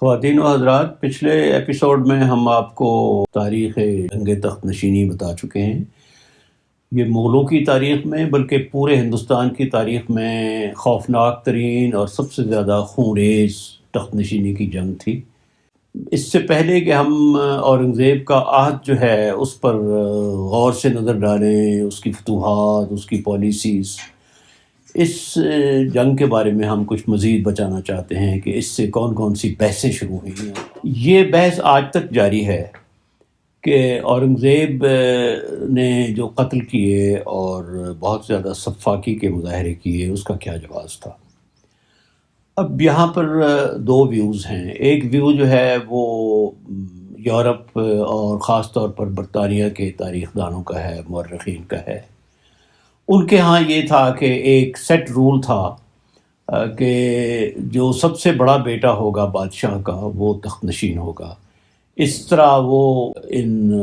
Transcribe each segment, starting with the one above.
خواتین و حضرات، پچھلے ایپیسوڈ میں ہم آپ کو تاریخ جنگ تخت نشینی بتا چکے ہیں۔ یہ مغلوں کی تاریخ میں بلکہ پورے ہندوستان کی تاریخ میں خوفناک ترین اور سب سے زیادہ خونریز تخت نشینی کی جنگ تھی۔ اس سے پہلے کہ ہم اورنگزیب کا عہد جو ہے اس پر غور سے نظر ڈالیں، اس کی فتوحات، اس کی پالیسیز، اس جنگ کے بارے میں ہم کچھ مزید بچانا چاہتے ہیں کہ اس سے کون کون سی بحثیں شروع ہوئی ہیں۔ یہ بحث آج تک جاری ہے کہ اورنگزیب نے جو قتل کیے اور بہت زیادہ سفاکی کے مظاہرے کیے، اس کا کیا جواز تھا۔ اب یہاں پر دو ویوز ہیں۔ ایک ویو جو ہے وہ یورپ اور خاص طور پر برطانیہ کے تاریخ دانوں کا ہے، مورخین کا ہے۔ ان کے ہاں یہ تھا کہ ایک سیٹ رول تھا کہ جو سب سے بڑا بیٹا ہوگا بادشاہ کا وہ تخت نشین ہوگا۔ اس طرح وہ ان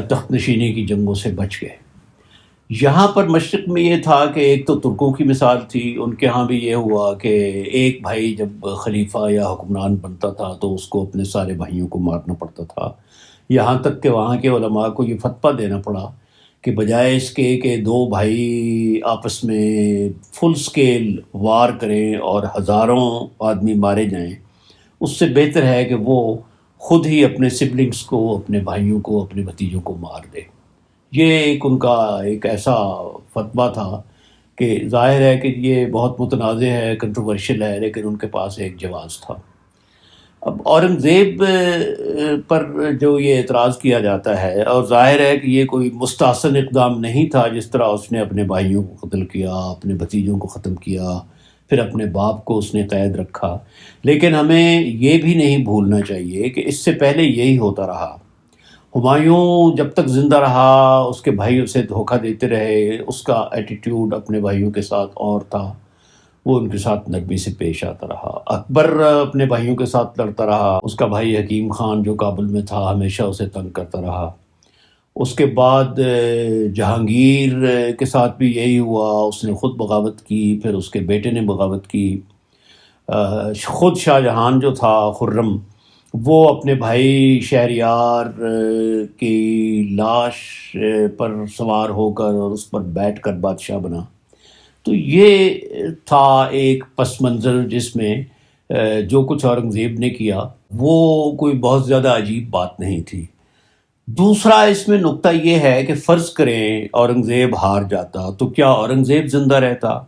تخت نشینی کی جنگوں سے بچ گئے۔ یہاں پر مشرق میں یہ تھا کہ ایک تو ترکوں کی مثال تھی، ان کے ہاں بھی یہ ہوا کہ ایک بھائی جب خلیفہ یا حکمران بنتا تھا تو اس کو اپنے سارے بھائیوں کو مارنا پڑتا تھا، یہاں تک کہ وہاں کے علماء کو یہ فتویٰ دینا پڑا کہ بجائے اس کے کہ دو بھائی آپس میں فل سکیل وار کریں اور ہزاروں آدمی مارے جائیں، اس سے بہتر ہے کہ وہ خود ہی اپنے سبلنگس کو، اپنے بھائیوں کو، اپنے بھتیجوں کو مار دے۔ یہ ایک ان کا ایک ایسا فتویٰ تھا کہ ظاہر ہے کہ یہ بہت متنازع ہے، کنٹروورشل ہے، لیکن ان کے پاس ایک جواز تھا۔ اب اورنگزیب پر جو یہ اعتراض کیا جاتا ہے، اور ظاہر ہے کہ یہ کوئی مستحسن اقدام نہیں تھا، جس طرح اس نے اپنے بھائیوں کو قتل کیا، اپنے بھتیجوں کو ختم کیا، پھر اپنے باپ کو اس نے قید رکھا، لیکن ہمیں یہ بھی نہیں بھولنا چاہیے کہ اس سے پہلے یہی ہوتا رہا۔ ہمایوں جب تک زندہ رہا، اس کے بھائی اسے دھوکہ دیتے رہے، اس کا ایٹیٹیوڈ اپنے بھائیوں کے ساتھ اور تھا، وہ ان کے ساتھ نرمی سے پیش آتا رہا۔ اکبر اپنے بھائیوں کے ساتھ لڑتا رہا، اس کا بھائی حکیم خان جو کابل میں تھا ہمیشہ اسے تنگ کرتا رہا۔ اس کے بعد جہانگیر کے ساتھ بھی یہی ہوا، اس نے خود بغاوت کی، پھر اس کے بیٹے نے بغاوت کی۔ خود شاہ جہان جو تھا، خرم، وہ اپنے بھائی شہریار کی لاش پر سوار ہو کر اور اس پر بیٹھ کر بادشاہ بنا۔ تو یہ تھا ایک پس منظر جس میں جو کچھ اورنگزیب نے کیا وہ کوئی بہت زیادہ عجیب بات نہیں تھی۔ دوسرا اس میں نقطہ یہ ہے کہ فرض کریں اورنگزیب ہار جاتا تو کیا اورنگزیب زندہ رہتا؟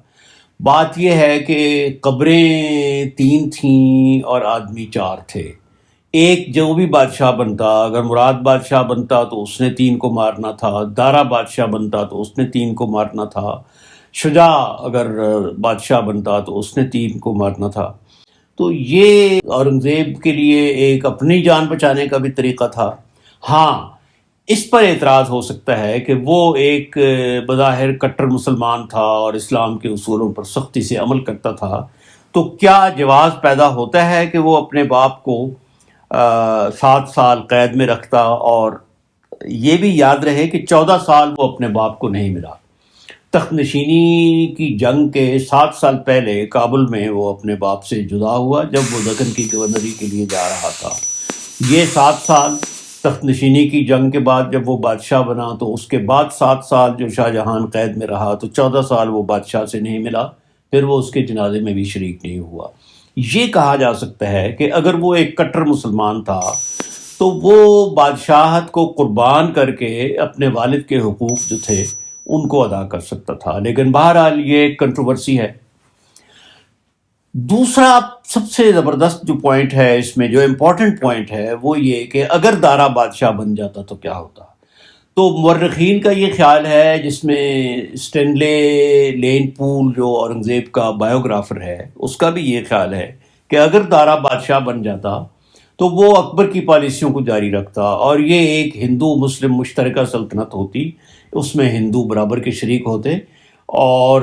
بات یہ ہے کہ قبریں 3 تھیں اور آدمی 4 تھے۔ ایک جو بھی بادشاہ بنتا، اگر مراد بادشاہ بنتا تو اس نے 3 کو مارنا تھا، دارا بادشاہ بنتا تو اس نے 3 کو مارنا تھا، شجاع اگر بادشاہ بنتا تو اس نے 3 کو مارنا تھا۔ تو یہ اورنگزیب کے لیے ایک اپنی جان بچانے کا بھی طریقہ تھا۔ ہاں، اس پر اعتراض ہو سکتا ہے کہ وہ ایک بظاہر کٹر مسلمان تھا اور اسلام کے اصولوں پر سختی سے عمل کرتا تھا، تو کیا جواز پیدا ہوتا ہے کہ وہ اپنے باپ کو 7 سال قید میں رکھتا؟ اور یہ بھی یاد رہے کہ 14 سال وہ اپنے باپ کو نہیں ملا۔ تخت نشینی کی جنگ کے 7 سال پہلے کابل میں وہ اپنے باپ سے جدا ہوا جب وہ دکن کی گورنری کے لیے جا رہا تھا۔ یہ 7 سال تخت نشینی کی جنگ کے بعد جب وہ بادشاہ بنا تو اس کے بعد 7 سال جو شاہ جہان قید میں رہا، تو 14 سال وہ بادشاہ سے نہیں ملا، پھر وہ اس کے جنازے میں بھی شریک نہیں ہوا۔ یہ کہا جا سکتا ہے کہ اگر وہ ایک کٹر مسلمان تھا تو وہ بادشاہت کو قربان کر کے اپنے والد کے حقوق جو تھے ان کو ادا کر سکتا تھا، لیکن بہرحال یہ ایک کنٹروورسی ہے۔ دوسرا سب سے زبردست جو پوائنٹ ہے اس میں، جو امپورٹنٹ پوائنٹ ہے، وہ یہ کہ اگر دارا بادشاہ بن جاتا تو کیا ہوتا۔ تو مورخین کا یہ خیال ہے، جس میں اسٹینلے لین پول جو اورنگزیب کا بایوگرافر ہے، اس کا بھی یہ خیال ہے کہ اگر دارا بادشاہ بن جاتا تو وہ اکبر کی پالیسیوں کو جاری رکھتا اور یہ ایک ہندو مسلم مشترکہ سلطنت ہوتی، اس میں ہندو برابر کے شریک ہوتے، اور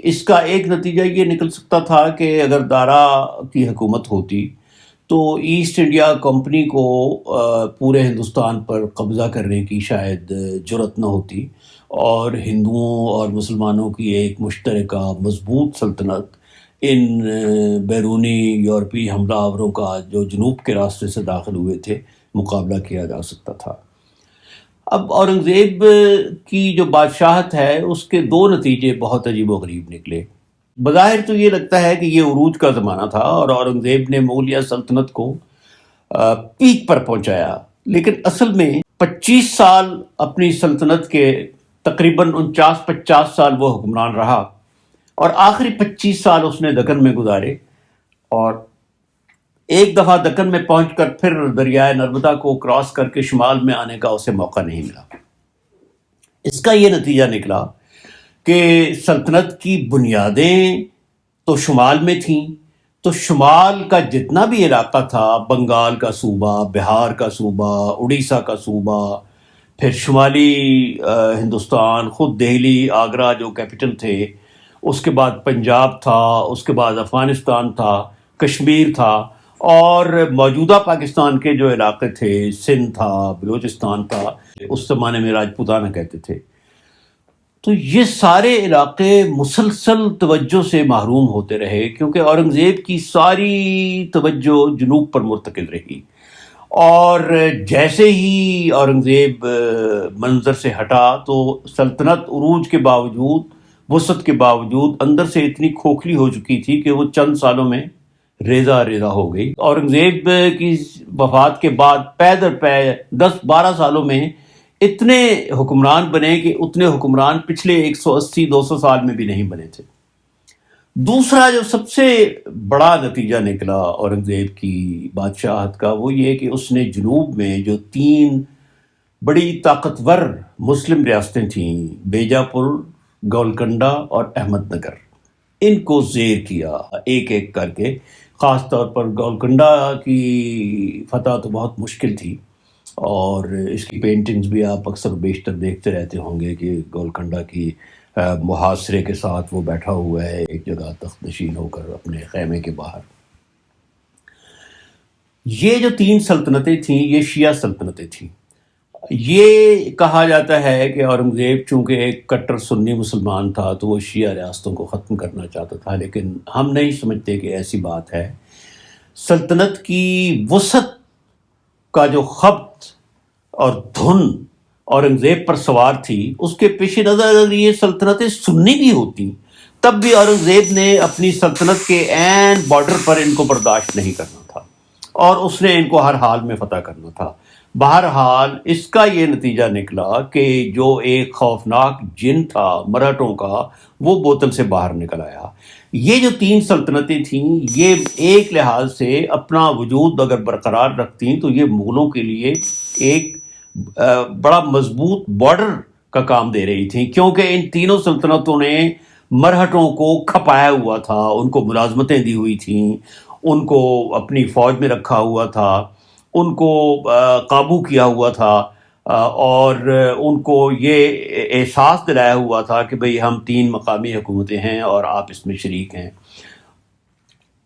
اس کا ایک نتیجہ یہ نکل سکتا تھا کہ اگر دارا کی حکومت ہوتی تو ایسٹ انڈیا کمپنی کو پورے ہندوستان پر قبضہ کرنے کی شاید جرأت نہ ہوتی، اور ہندوؤں اور مسلمانوں کی ایک مشترکہ مضبوط سلطنت ان بیرونی یورپی حملہ آوروں کا جو جنوب کے راستے سے داخل ہوئے تھے مقابلہ کیا جا سکتا تھا۔ اب اورنگزیب کی جو بادشاہت ہے اس کے دو نتیجے بہت عجیب و غریب نکلے۔ بظاہر تو یہ لگتا ہے کہ یہ عروج کا زمانہ تھا اور اورنگزیب نے مغلیہ سلطنت کو پیک پر پہنچایا، لیکن اصل میں 25 سال اپنی سلطنت کے تقریباً 49-50 سال وہ حکمران رہا، اور آخری 25 سال اس نے دکن میں گزارے، اور ایک دفعہ دکن میں پہنچ کر پھر دریائے نرمدا کو کراس کر کے شمال میں آنے کا اسے موقع نہیں ملا۔ اس کا یہ نتیجہ نکلا کہ سلطنت کی بنیادیں تو شمال میں تھیں، تو شمال کا جتنا بھی علاقہ تھا، بنگال کا صوبہ، بہار کا صوبہ، اڑیسہ کا صوبہ، پھر شمالی ہندوستان، خود دہلی، آگرہ جو کیپٹل تھے، اس کے بعد پنجاب تھا، اس کے بعد افغانستان تھا، کشمیر تھا، اور موجودہ پاکستان کے جو علاقے تھے، سندھ تھا، بلوچستان تھا، اس زمانے میں راجپوتانہ کہتے تھے، تو یہ سارے علاقے مسلسل توجہ سے محروم ہوتے رہے، کیونکہ اورنگزیب کی ساری توجہ جنوب پر مرتکز رہی، اور جیسے ہی اورنگزیب منظر سے ہٹا تو سلطنت عروج کے باوجود، وسعت کے باوجود، اندر سے اتنی کھوکھلی ہو چکی تھی کہ وہ چند سالوں میں ریزہ ریزہ ہو گئی۔ اورنگزیب کی وفات کے بعد پے در پے 10-12 سالوں میں اتنے حکمران بنے کہ اتنے حکمران پچھلے 180-200 سال میں بھی نہیں بنے تھے۔ دوسرا جو سب سے بڑا نتیجہ نکلا اورنگزیب کی بادشاہت کا، وہ یہ کہ اس نے جنوب میں جو 3 بڑی طاقتور مسلم ریاستیں تھیں، بیجاپور، گولکنڈہ اور احمد نگر، ان کو زیر کیا ایک ایک کر کے۔ خاص طور پر گولکنڈہ کی فتح تو بہت مشکل تھی، اور اس کی پینٹنگز بھی آپ اکثر و بیشتر دیکھتے رہتے ہوں گے کہ گولکنڈہ کی محاصرے کے ساتھ وہ بیٹھا ہوا ہے ایک جگہ تخت نشین ہو کر اپنے خیمے کے باہر۔ یہ جو 3 سلطنتیں تھیں یہ شیعہ سلطنتیں تھیں۔ یہ کہا جاتا ہے کہ اورنگزیب چونکہ ایک کٹر سنی مسلمان تھا تو وہ شیعہ ریاستوں کو ختم کرنا چاہتا تھا، لیکن ہم نہیں سمجھتے کہ ایسی بات ہے۔ سلطنت کی وسعت کا جو خبت اور دھن اورنگزیب پر سوار تھی، اس کے پیش نظر اگر یہ سلطنتیں سنی بھی ہوتی تب بھی اورنگزیب نے اپنی سلطنت کے عین بارڈر پر ان کو برداشت نہیں کرنا تھا، اور اس نے ان کو ہر حال میں فتح کرنا تھا۔ بہرحال اس کا یہ نتیجہ نکلا کہ جو ایک خوفناک جن تھا مراٹھوں کا، وہ بوتل سے باہر نکل آیا۔ یہ جو 3 سلطنتیں تھیں یہ ایک لحاظ سے اپنا وجود اگر برقرار رکھتیں تو یہ مغلوں کے لیے ایک بڑا مضبوط بارڈر کا کام دے رہی تھیں، کیونکہ ان تینوں سلطنتوں نے مرہٹوں کو کھپایا ہوا تھا، ان کو ملازمتیں دی ہوئی تھیں، ان کو اپنی فوج میں رکھا ہوا تھا، ان کو قابو کیا ہوا تھا، اور ان کو یہ احساس دلایا ہوا تھا کہ بھئی ہم 3 مقامی حکومتیں ہیں اور آپ اس میں شریک ہیں۔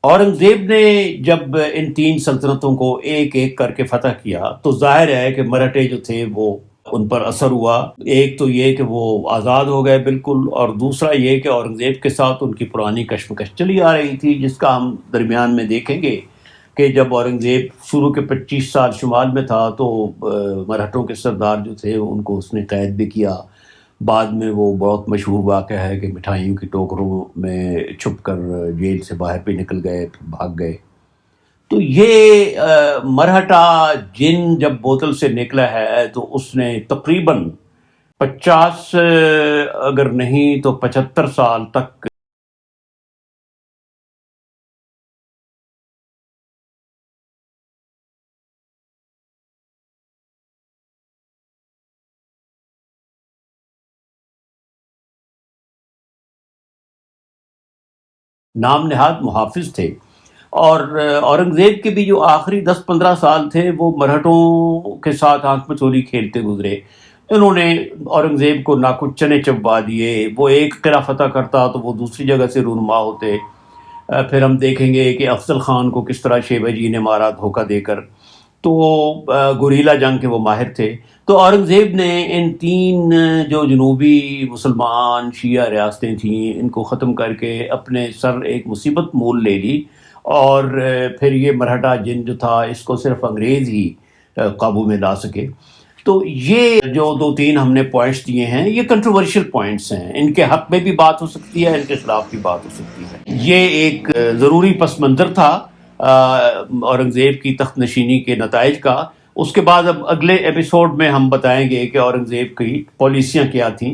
اورنگزیب نے جب ان 3 سلطنتوں کو ایک ایک کر کے فتح کیا تو ظاہر ہے کہ مرہٹے جو تھے وہ ان پر اثر ہوا۔ ایک تو یہ کہ وہ آزاد ہو گئے بالکل، اور دوسرا یہ کہ اورنگزیب کے ساتھ ان کی پرانی کشمکش چلی آ رہی تھی، جس کا ہم درمیان میں دیکھیں گے کہ جب اورنگزیب شروع کے 25 سال شمال میں تھا تو مرہٹوں کے سردار جو تھے ان کو اس نے قید بھی کیا۔ بعد میں وہ بہت مشہور واقعہ ہے کہ مٹھائیوں کی ٹوکروں میں چھپ کر جیل سے باہر بھی نکل گئے، پھر بھاگ گئے۔ تو یہ مرہٹا جن جب بوتل سے نکلا ہے تو اس نے تقریباً 50 اگر نہیں تو 75 سال تک نام نہاد محافظ تھے، اور اورنگزیب کے بھی جو آخری 10-15 سال تھے وہ مرہٹوں کے ساتھ آنکھ مچولی کھیلتے گزرے۔ انہوں نے اورنگزیب کو نہ کچھ چنے چبوا دیے، وہ ایک قلعہ فتح کرتا تو وہ دوسری جگہ سے رونما ہوتے۔ پھر ہم دیکھیں گے کہ افضل خان کو کس طرح شیبہ جی نے مارا دھوکہ دے کر۔ تو گوریلا جنگ کے وہ ماہر تھے. تو اورنگزیب نے ان 3 جو جنوبی مسلمان شیعہ ریاستیں تھیں ان کو ختم کر کے اپنے سر ایک مصیبت مول لے لی، اور پھر یہ مرہٹا جن جو تھا اس کو صرف انگریز ہی قابو میں لا سکے. تو یہ جو 2-3 ہم نے پوائنٹس دیے ہیں یہ کنٹروورشل پوائنٹس ہیں، ان کے حق میں بھی بات ہو سکتی ہے، ان کے خلاف بھی بات ہو سکتی ہے. یہ ایک ضروری پس منظر تھا اورنگزیب کی تخت نشینی کے نتائج کا. اس کے بعد اب اگلے ایپیسوڈ میں ہم بتائیں گے کہ اورنگزیب کی پالیسیاں کیا تھیں.